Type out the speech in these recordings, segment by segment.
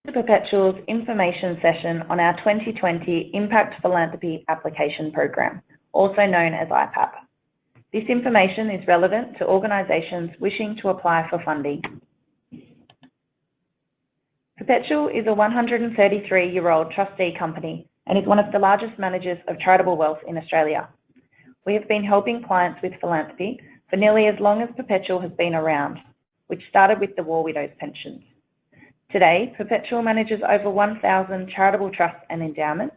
To Perpetual's information session on our 2020 Impact Philanthropy Application Program, also known as IPAP. This information is relevant to organisations wishing to apply for funding. Perpetual is a 133-year-old trustee company and is one of the largest managers of charitable wealth in Australia. We have been helping clients with philanthropy for nearly as long as Perpetual has been around, which started with the War Widows pensions. Today, Perpetual manages over 1,000 charitable trusts and endowments,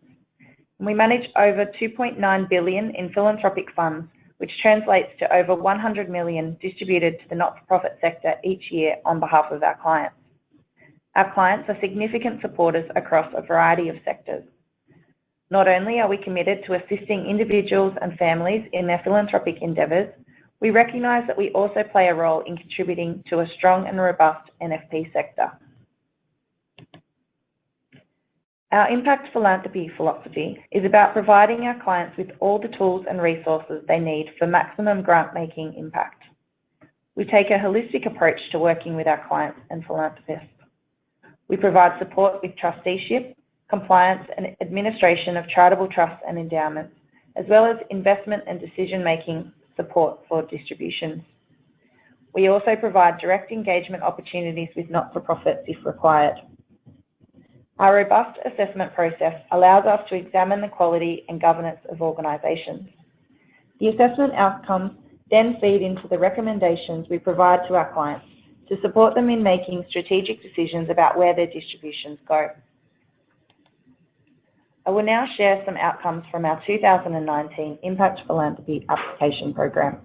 and we manage over $2.9 billion in philanthropic funds, which translates to over $100 million distributed to the not-for-profit sector each year on behalf of our clients. Our clients are significant supporters across a variety of sectors. Not only are we committed to assisting individuals and families in their philanthropic endeavours, we recognise that we also play a role in contributing to a strong and robust NFP sector. Our impact philanthropy philosophy is about providing our clients with all the tools and resources they need for maximum grant-making impact. We take a holistic approach to working with our clients and philanthropists. We provide support with trusteeship, compliance and administration of charitable trusts and endowments, as well as investment and decision-making support for distributions. We also provide direct engagement opportunities with not-for-profits if required. Our robust assessment process allows us to examine the quality and governance of organisations. The assessment outcomes then feed into the recommendations we provide to our clients to support them in making strategic decisions about where their distributions go. I will now share some outcomes from our 2019 Impact Philanthropy Application Program.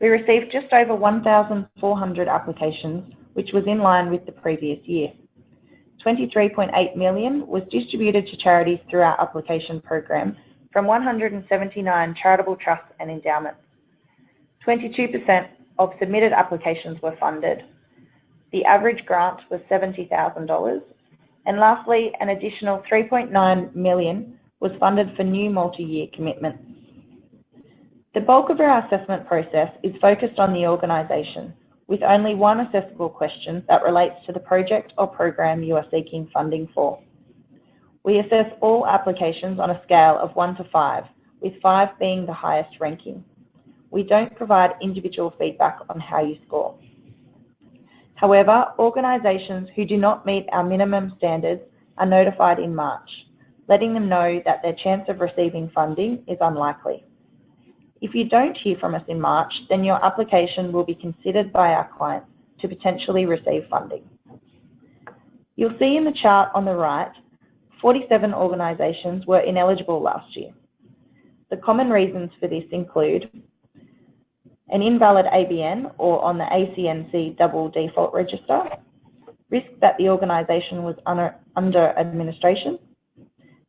We received just over 1,400 applications, which was in line with the previous year. $23.8 million was distributed to charities through our application program from 179 charitable trusts and endowments. 22% of submitted applications were funded. The average grant was $70,000. And lastly, an additional $3.9 million was funded for new multi-year commitments. The bulk of our assessment process is focused on the organisation, with only one assessable question that relates to the project or program you are seeking funding for. We assess all applications on a scale of 1 to 5, with 5 being the highest ranking. We don't provide individual feedback on how you score. However, organisations who do not meet our minimum standards are notified in March, letting them know that their chance of receiving funding is unlikely. If you don't hear from us in March, then your application will be considered by our clients to potentially receive funding. You'll see in the chart on the right, 47 organisations were ineligible last year. The common reasons for this include an invalid ABN or on the ACNC double default register, risk that the organisation was under administration,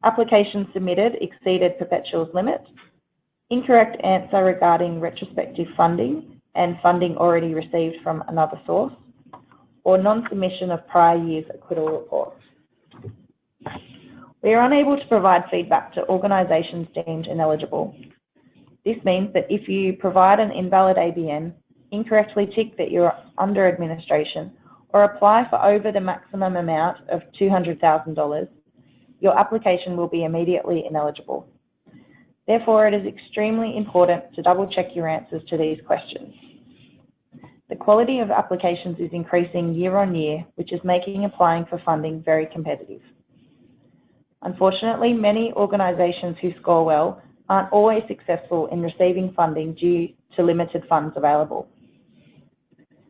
applications submitted exceeded Perpetual's limit, incorrect answer regarding retrospective funding and funding already received from another source, or non-submission of prior year's acquittal reports. We are unable to provide feedback to organisations deemed ineligible. This means that if you provide an invalid ABN, incorrectly tick that you're under administration, or apply for over the maximum amount of $200,000, your application will be immediately ineligible. Therefore, it is extremely important to double-check your answers to these questions. The quality of applications is increasing year on year, which is making applying for funding very competitive. Unfortunately, many organisations who score well aren't always successful in receiving funding due to limited funds available.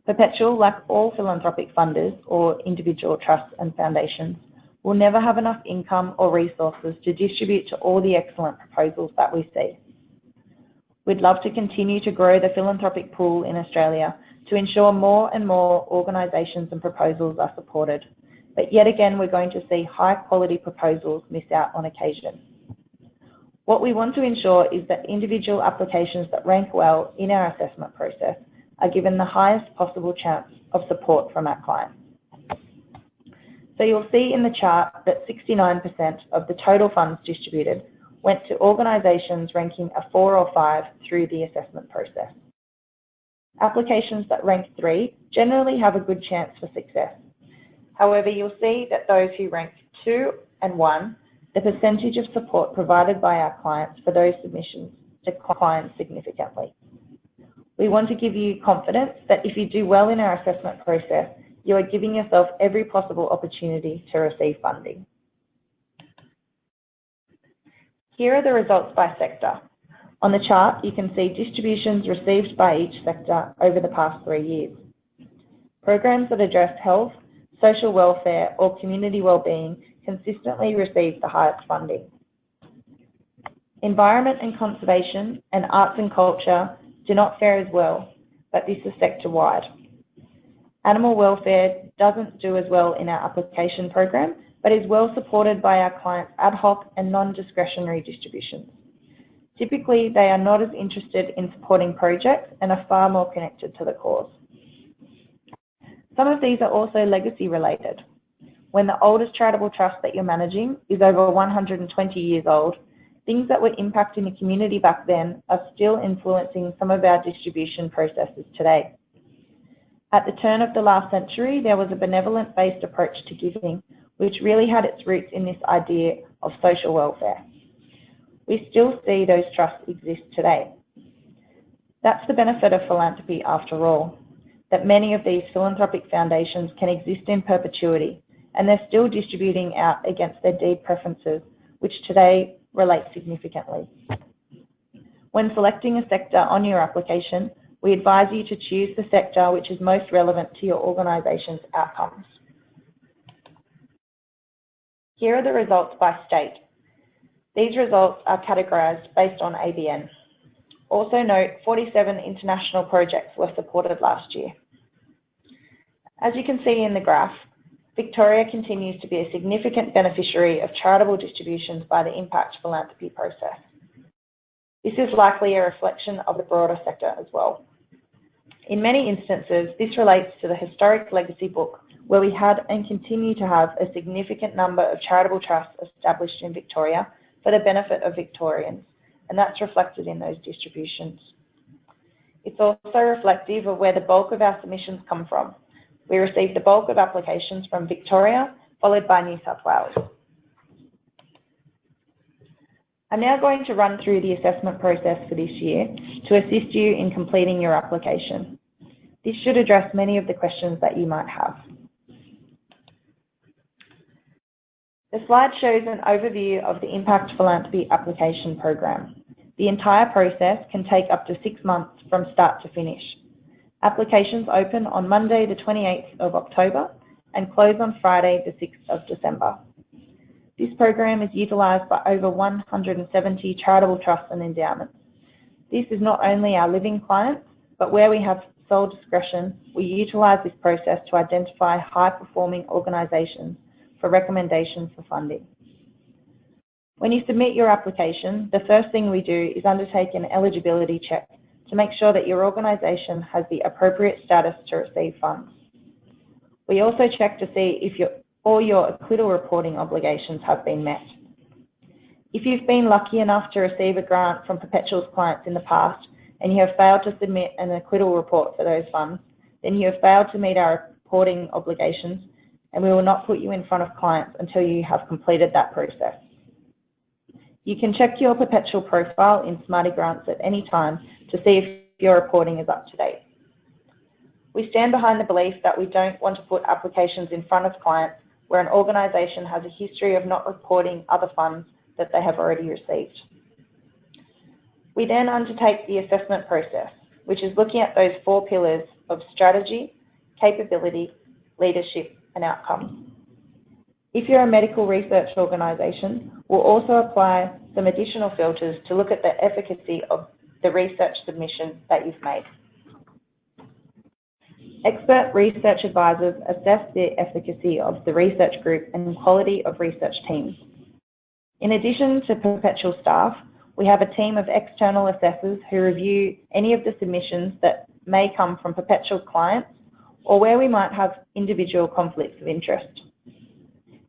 Perpetual, like all philanthropic funders or individual trusts and foundations, will never have enough income or resources to distribute to all the excellent proposals that we see. We'd love to continue to grow the philanthropic pool in Australia to ensure more and more organisations and proposals are supported. But yet again, we're going to see high quality proposals miss out on occasion. What we want to ensure is that individual applications that rank well in our assessment process are given the highest possible chance of support from our clients. So you'll see in the chart that 69% of the total funds distributed went to organisations ranking a 4 or 5 through the assessment process. Applications that rank 3 generally have a good chance for success. However, you'll see that those who rank 2 and 1, the percentage of support provided by our clients for those submissions declines significantly. We want to give you confidence that if you do well in our assessment process, you are giving yourself every possible opportunity to receive funding. Here are the results by sector. On the chart, you can see distributions received by each sector over the past 3 years. Programs that address health, social welfare, or community wellbeing consistently receive the highest funding. Environment and conservation and arts and culture do not fare as well, but this is sector-wide. Animal welfare doesn't do as well in our application program, but is well supported by our clients' ad hoc and non-discretionary distributions. Typically, they are not as interested in supporting projects and are far more connected to the cause. Some of these are also legacy related. When the oldest charitable trust that you're managing is over 120 years old, things that were impacting the community back then are still influencing some of our distribution processes today. At the turn of the last century, there was a benevolent-based approach to giving, which really had its roots in this idea of social welfare. We still see those trusts exist today. That's the benefit of philanthropy after all, that many of these philanthropic foundations can exist in perpetuity, and they're still distributing out against their deed preferences, which today relate significantly. When selecting a sector on your application, we advise you to choose the sector which is most relevant to your organisation's outcomes. Here are the results by state. These results are categorised based on ABN. Also note, 47 international projects were supported last year. As you can see in the graph, Victoria continues to be a significant beneficiary of charitable distributions by the impact philanthropy process. This is likely a reflection of the broader sector as well. In many instances, this relates to the historic legacy book, where we had and continue to have a significant number of charitable trusts established in Victoria for the benefit of Victorians, and that's reflected in those distributions. It's also reflective of where the bulk of our submissions come from. We receive the bulk of applications from Victoria, followed by New South Wales. I'm now going to run through the assessment process for this year to assist you in completing your application. This should address many of the questions that you might have. The slide shows an overview of the Impact Philanthropy Application program. The entire process can take up to 6 months from start to finish. Applications open on Monday the 28th of October and close on Friday the 6th of December. This program is utilised by over 170 charitable trusts and endowments. This is not only our living clients, but where we have sole discretion, we utilise this process to identify high-performing organisations for recommendations for funding. When you submit your application, the first thing we do is undertake an eligibility check to make sure that your organisation has the appropriate status to receive funds. We also check to see if all your acquittal reporting obligations have been met. If you've been lucky enough to receive a grant from Perpetual's clients in the past and you have failed to submit an acquittal report for those funds, then you have failed to meet our reporting obligations, and we will not put you in front of clients until you have completed that process. You can check your Perpetual profile in Smarty Grants at any time to see if your reporting is up to date. We stand behind the belief that we don't want to put applications in front of clients where an organisation has a history of not reporting other funds that they have already received. We then undertake the assessment process, which is looking at those 4 pillars of strategy, capability, leadership, and outcomes. If you're a medical research organisation, we'll also apply some additional filters to look at the efficacy of the research submission that you've made. Expert research advisors assess the efficacy of the research group and quality of research teams. In addition to Perpetual staff, we have a team of external assessors who review any of the submissions that may come from Perpetual clients or where we might have individual conflicts of interest.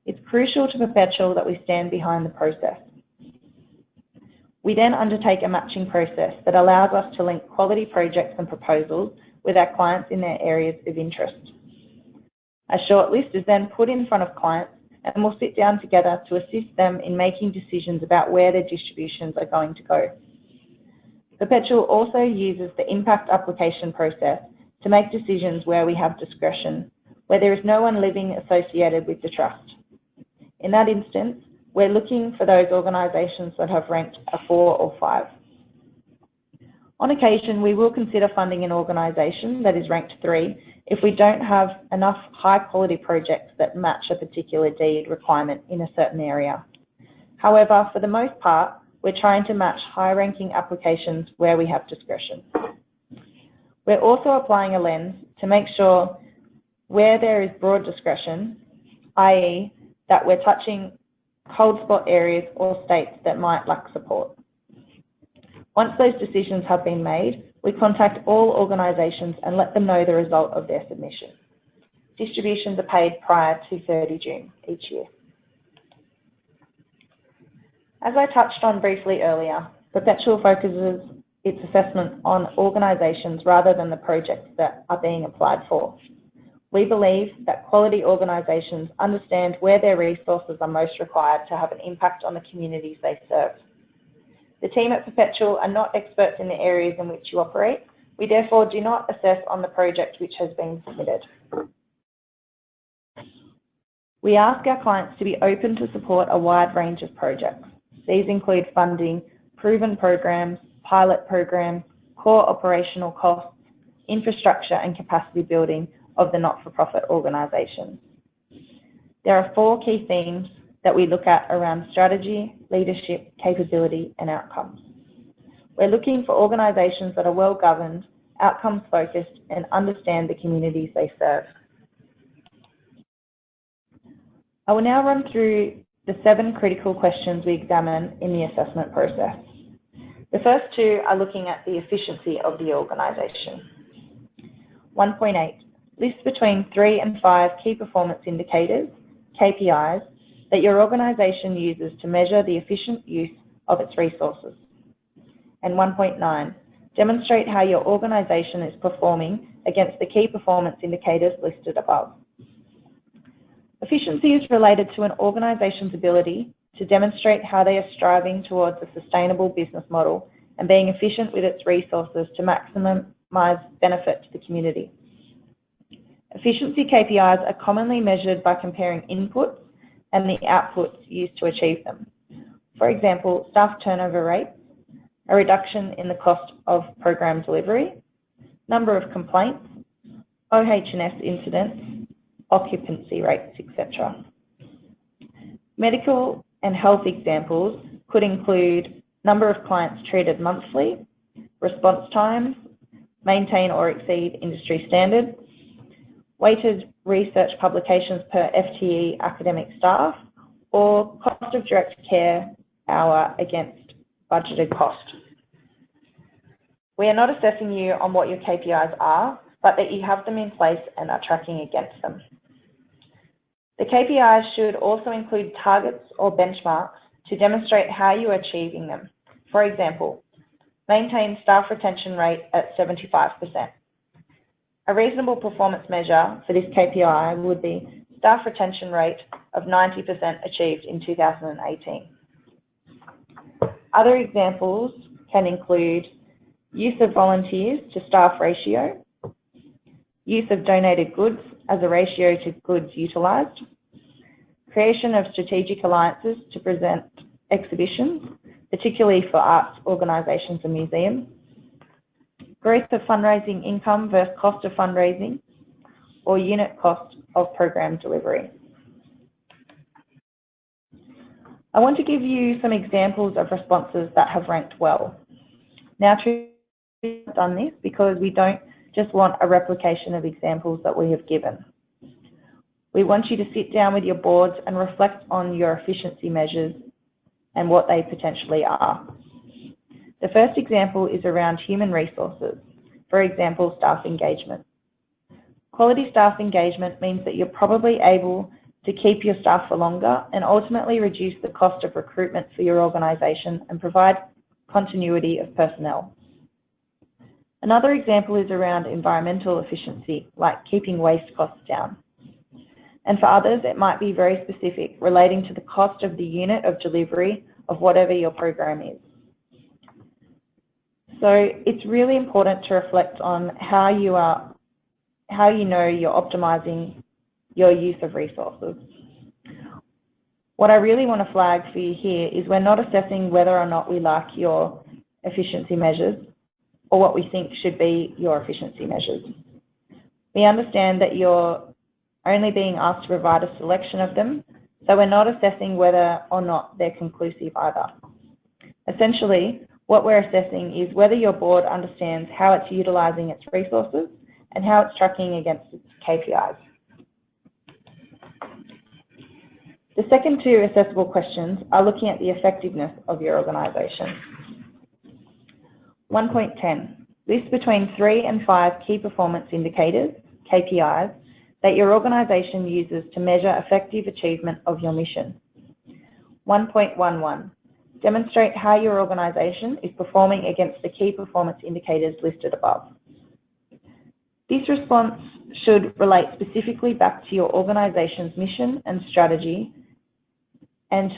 It's crucial to Perpetual that we stand behind the process. We then undertake a matching process that allows us to link quality projects and proposals with our clients in their areas of interest. A shortlist is then put in front of clients and we'll sit down together to assist them in making decisions about where their distributions are going to go. Perpetual also uses the impact application process to make decisions where we have discretion, where there is no one living associated with the trust. In that instance, we're looking for those organisations that have ranked a 4 or 5. On occasion, we will consider funding an organisation that is ranked 3 if we don't have enough high-quality projects that match a particular deed requirement in a certain area. However, for the most part, we're trying to match high-ranking applications where we have discretion. We're also applying a lens to make sure where there is broad discretion, i.e. that we're touching cold spot areas or states that might lack support. Once those decisions have been made, we contact all organisations and let them know the result of their submission. Distributions are paid prior to 30 June each year. As I touched on briefly earlier, Perpetual focuses its assessment on organisations rather than the projects that are being applied for. We believe that quality organisations understand where their resources are most required to have an impact on the communities they serve. The team at Perpetual are not experts in the areas in which you operate. We therefore do not assess on the project which has been submitted. We ask our clients to be open to support a wide range of projects. These include funding proven programs, pilot programs, core operational costs, infrastructure and capacity building of the not-for-profit organisations. There are 4 key themes that we look at around strategy, leadership, capability and outcomes. We're looking for organisations that are well governed, outcomes focused and understand the communities they serve. I will now run through the 7 critical questions we examine in the assessment process. The first 2 are looking at the efficiency of the organisation. 1.8, list between 3 and 5 key performance indicators, KPIs, that your organisation uses to measure the efficient use of its resources. And 1.9, demonstrate how your organisation is performing against the key performance indicators listed above. Efficiency is related to an organisation's ability to demonstrate how they are striving towards a sustainable business model and being efficient with its resources to maximise benefit to the community. Efficiency KPIs are commonly measured by comparing inputs and the outputs used to achieve them. For example, staff turnover rates, a reduction in the cost of program delivery, number of complaints, OH&S incidents, occupancy rates, etc. Medical and health examples could include number of clients treated monthly, response times, maintain or exceed industry standards, weighted research publications per FTE academic staff, or cost of direct care hour against budgeted cost. We are not assessing you on what your KPIs are, but that you have them in place and are tracking against them. The KPIs should also include targets or benchmarks to demonstrate how you are achieving them. For example, maintain staff retention rate at 75%. A reasonable performance measure for this KPI would be staff retention rate of 90% achieved in 2018. Other examples can include use of volunteers to staff ratio, use of donated goods as a ratio to goods utilised, creation of strategic alliances to present exhibitions, particularly for arts organisations and museums, growth of fundraising income versus cost of fundraising, or unit cost of program delivery. I want to give you some examples of responses that have ranked well. Now, we've done this because we don't just want a replication of examples that we have given. We want you to sit down with your boards and reflect on your efficiency measures and what they potentially are. The first example is around human resources, for example, staff engagement. Quality staff engagement means that you're probably able to keep your staff for longer and ultimately reduce the cost of recruitment for your organisation and provide continuity of personnel. Another example is around environmental efficiency, like keeping waste costs down. And for others, it might be very specific, relating to the cost of the unit of delivery of whatever your program is. So it's really important to reflect on how you know you're optimizing your use of resources. What I really want to flag for you here is we're not assessing whether or not we like your efficiency measures or what we think should be your efficiency measures. We understand that you're only being asked to provide a selection of them, so we're not assessing whether or not they're conclusive either. Essentially, what we're assessing is whether your board understands how it's utilising its resources and how it's tracking against its KPIs. The second two assessable questions are looking at the effectiveness of your organisation. 1.10, list between 3 and 5 key performance indicators, KPIs, that your organisation uses to measure effective achievement of your mission. 1.11, demonstrate how your organisation is performing against the key performance indicators listed above. This response should relate specifically back to your organisation's mission and strategy and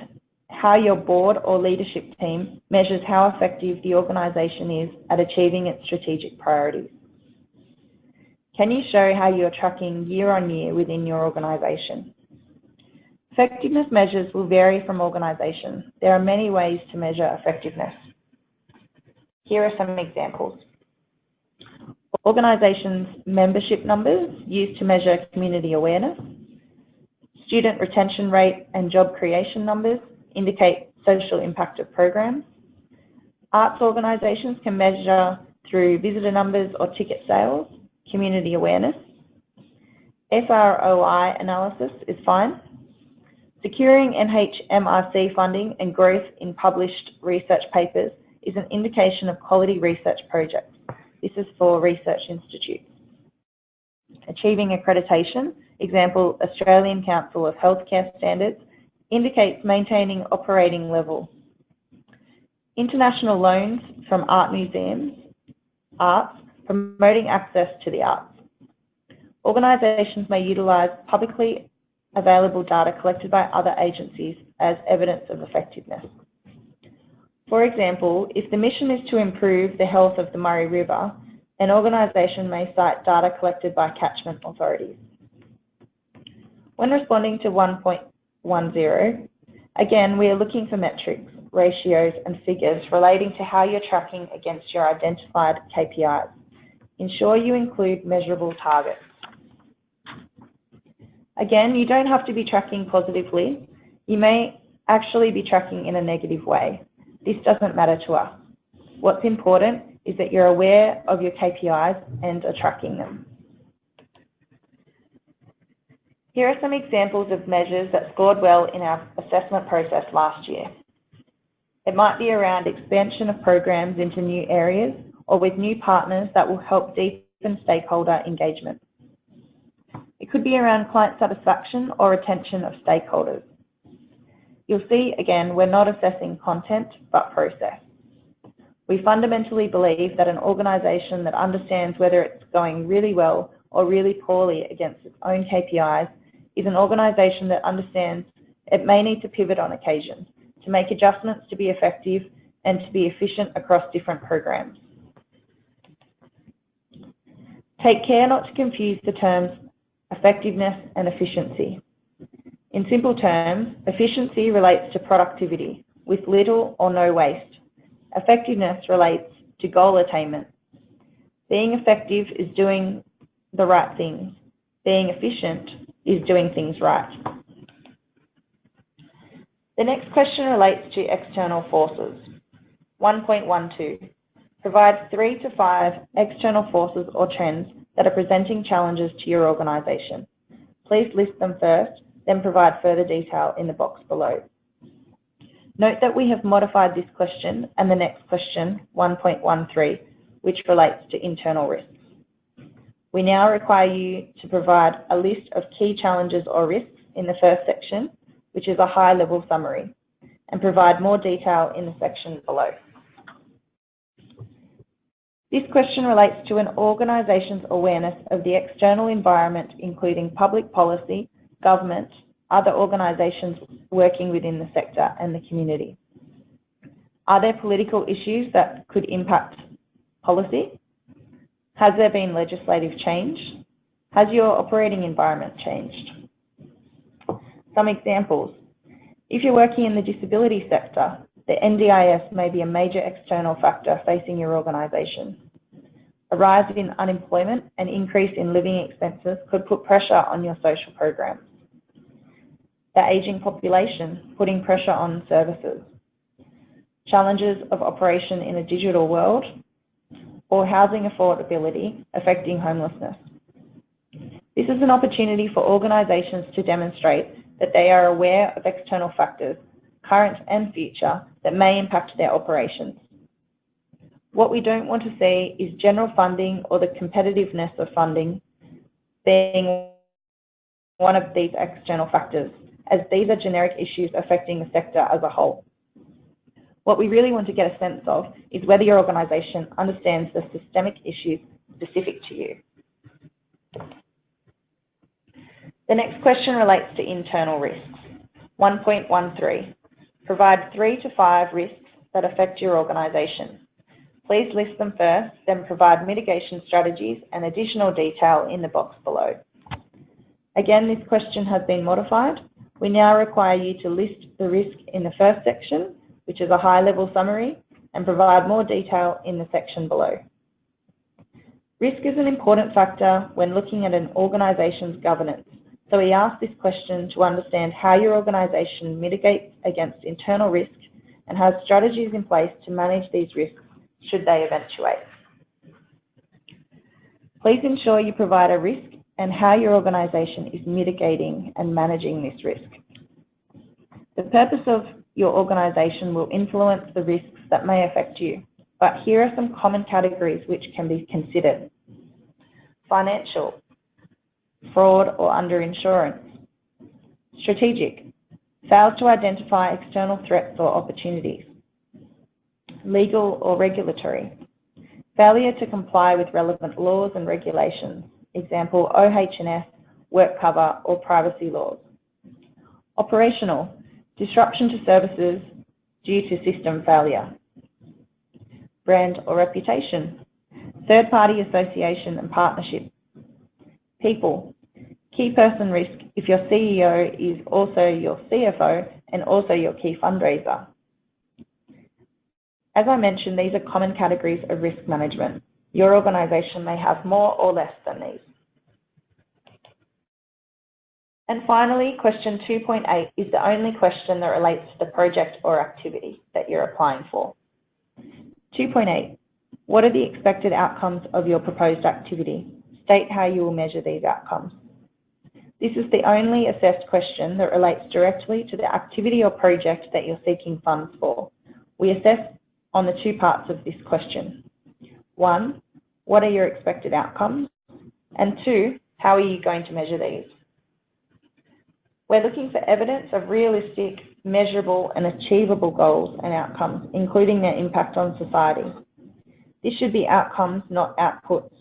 how your board or leadership team measures how effective the organisation is at achieving its strategic priorities. Can you show how you are tracking year on year within your organisation? Effectiveness measures will vary from organisation. There are many ways to measure effectiveness. Here are some examples. Organisations' membership numbers used to measure community awareness. Student retention rate and job creation numbers indicate social impact of programs. Arts organisations can measure through visitor numbers or ticket sales, community awareness. SROI analysis is fine. Securing NHMRC funding and growth in published research papers is an indication of quality research projects. This is for research institutes. Achieving accreditation, example, Australian Council of Healthcare Standards, indicates maintaining operating level. International loans from art museums, arts, promoting access to the arts. Organisations may utilise publicly available data collected by other agencies as evidence of effectiveness. For example, if the mission is to improve the health of the Murray River, an organisation may cite data collected by catchment authorities. When responding to 1.10, again, we are looking for metrics, ratios and figures relating to how you're tracking against your identified KPIs. Ensure you include measurable targets. Again, you don't have to be tracking positively. You may actually be tracking in a negative way. This doesn't matter to us. What's important is that you're aware of your KPIs and are tracking them. Here are some examples of measures that scored well in our assessment process last year. It might be around expansion of programs into new areas or with new partners that will help deepen stakeholder engagement. It could be around client satisfaction or retention of stakeholders. You'll see, again, we're not assessing content, but process. We fundamentally believe that an organisation that understands whether it's going really well or really poorly against its own KPIs is an organisation that understands it may need to pivot on occasion to make adjustments to be effective and to be efficient across different programs. Take care not to confuse the terms effectiveness and efficiency. In simple terms, efficiency relates to productivity with little or no waste. Effectiveness relates to goal attainment. Being effective is doing the right things. Being efficient is doing things right. The next question relates to external forces. 1.12, provide 3 to 5 external forces or trends that are presenting challenges to your organisation. Please list them first, then provide further detail in the box below. Note that we have modified this question and the next question, 1.13, which relates to internal risks. We now require you to provide a list of key challenges or risks in the first section, which is a high-level summary, and provide more detail in the section below. This question relates to an organisation's awareness of the external environment, including public policy, government, other organisations working within the sector and the community. Are there political issues that could impact policy? Has there been legislative change? Has your operating environment changed? Some examples. If you're working in the disability sector, the NDIS may be a major external factor facing your organisation. A rise in unemployment and increase in living expenses could put pressure on your social programs. The ageing population putting pressure on services. Challenges of operation in a digital world, or housing affordability affecting homelessness. This is an opportunity for organisations to demonstrate that they are aware of external factors, current and future, that may impact their operations. What we don't want to see is general funding or the competitiveness of funding being one of these external factors, as these are generic issues affecting the sector as a whole. What we really want to get a sense of is whether your organisation understands the systemic issues specific to you. The next question relates to internal risks. 1.13, provide 3 to 5 risks that affect your organisation. Please list them first, then provide mitigation strategies and additional detail in the box below. Again, this question has been modified. We now require you to list the risk in the first section, which is a high-level summary, and provide more detail in the section below. Risk is an important factor when looking at an organisation's governance, so we ask this question to understand how your organisation mitigates against internal risk and has strategies in place to manage these risks should they eventuate. Please ensure you provide a risk and how your organisation is mitigating and managing this risk. The purpose of your organisation will influence the risks that may affect you, but here are some common categories which can be considered. Financial, fraud or underinsurance. Strategic, fails to identify external threats or opportunities. Legal or regulatory, failure to comply with relevant laws and regulations, example OH&S, work cover or privacy laws. Operational, disruption to services due to system failure. Brand or reputation, third-party association and partnership. People, key person risk if your CEO is also your CFO and also your key fundraiser. As I mentioned, these are common categories of risk management. Your organisation may have more or less than these. And finally, question 2.8 is the only question that relates to the project or activity that you're applying for. 2.8, what are the expected outcomes of your proposed activity? State how you will measure these outcomes. This is the only assessed question that relates directly to the activity or project that you're seeking funds for. We assess on the 2 parts of this question. 1, what are your expected outcomes? And 2, how are you going to measure these? We're looking for evidence of realistic, measurable and achievable goals and outcomes, including their impact on society. This should be outcomes, not outputs.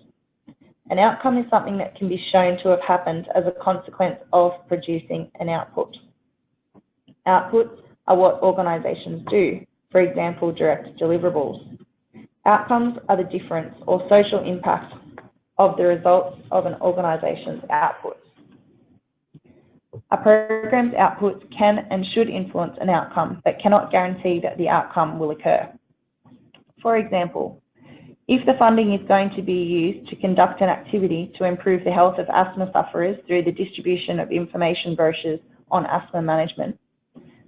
An outcome is something that can be shown to have happened as a consequence of producing an output. Outputs are what organisations do, for example, direct deliverables. Outcomes are the difference or social impact of the results of an organisation's outputs. A program's outputs can and should influence an outcome, but cannot guarantee that the outcome will occur. For example, if the funding is going to be used to conduct an activity to improve the health of asthma sufferers through the distribution of information brochures on asthma management,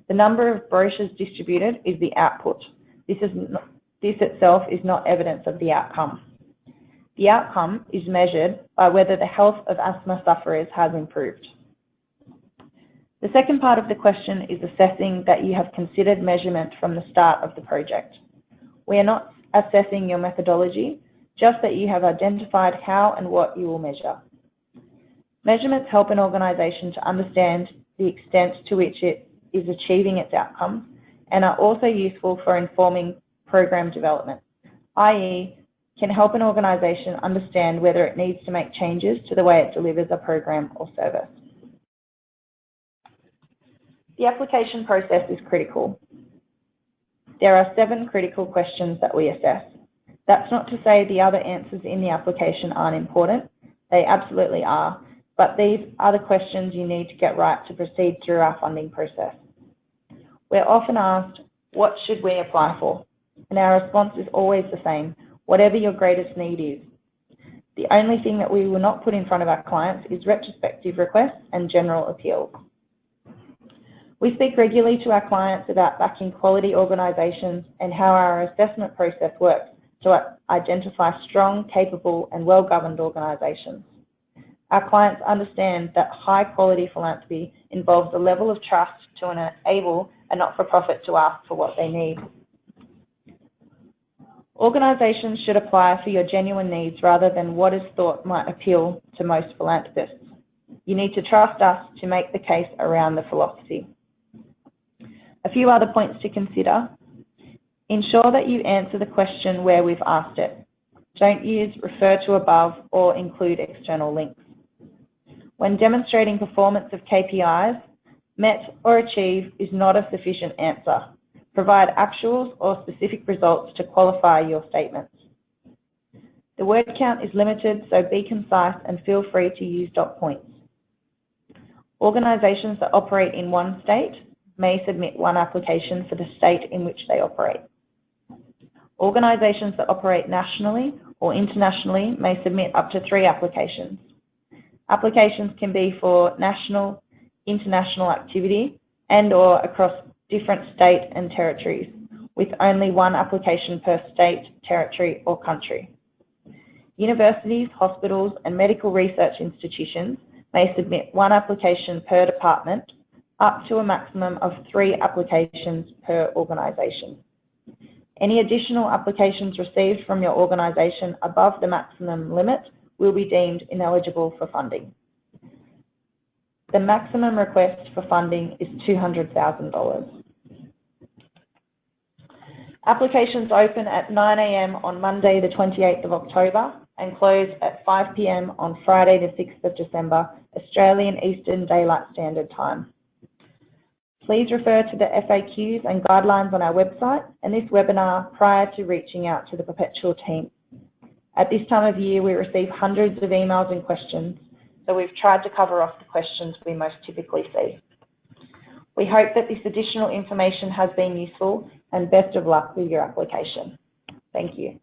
the number of brochures distributed is the output. This itself is not evidence of the outcome. The outcome is measured by whether the health of asthma sufferers has improved. The second part of the question is assessing that you have considered measurement from the start of the project. We are not assessing your methodology, just that you have identified how and what you will measure. Measurements help an organisation to understand the extent to which it is achieving its outcomes and are also useful for informing program development, i.e., can help an organisation understand whether it needs to make changes to the way it delivers a program or service. The application process is critical. There are 7 critical questions that we assess. That's not to say the other answers in the application aren't important. They absolutely are, but these are the questions you need to get right to proceed through our funding process. We're often asked, what should we apply for? And our response is always the same, whatever your greatest need is. The only thing that we will not put in front of our clients is retrospective requests and general appeals. We speak regularly to our clients about backing quality organisations and how our assessment process works to identify strong, capable and well-governed organisations. Our clients understand that high-quality philanthropy involves a level of trust to enable a not-for-profit to ask for what they need. Organisations should apply for your genuine needs rather than what is thought might appeal to most philanthropists. You need to trust us to make the case around the philosophy. A few other points to consider. Ensure that you answer the question where we've asked it. Don't use refer to above or include external links. When demonstrating performance of KPIs, met or achieved is not a sufficient answer. Provide actuals or specific results to qualify your statements. The word count is limited, so be concise and feel free to use dot points. Organisations that operate in one state may submit one application for the state in which they operate. Organisations that operate nationally or internationally may submit up to 3 applications. Applications can be for national, international activity and/or across different state and territories, with only 1 application per state, territory or country. Universities, hospitals and medical research institutions may submit 1 application per department, up to a maximum of 3 applications per organisation. Any additional applications received from your organisation above the maximum limit will be deemed ineligible for funding. The maximum request for funding is $200,000. Applications open at 9 a.m. on Monday the 28th of October and close at 5 p.m. on Friday the 6th of December, Australian Eastern Daylight Standard Time. Please refer to the FAQs and guidelines on our website and this webinar prior to reaching out to the Perpetual team. At this time of year, we receive hundreds of emails and questions, so we've tried to cover off the questions we most typically see. We hope that this additional information has been useful and best of luck with your application. Thank you.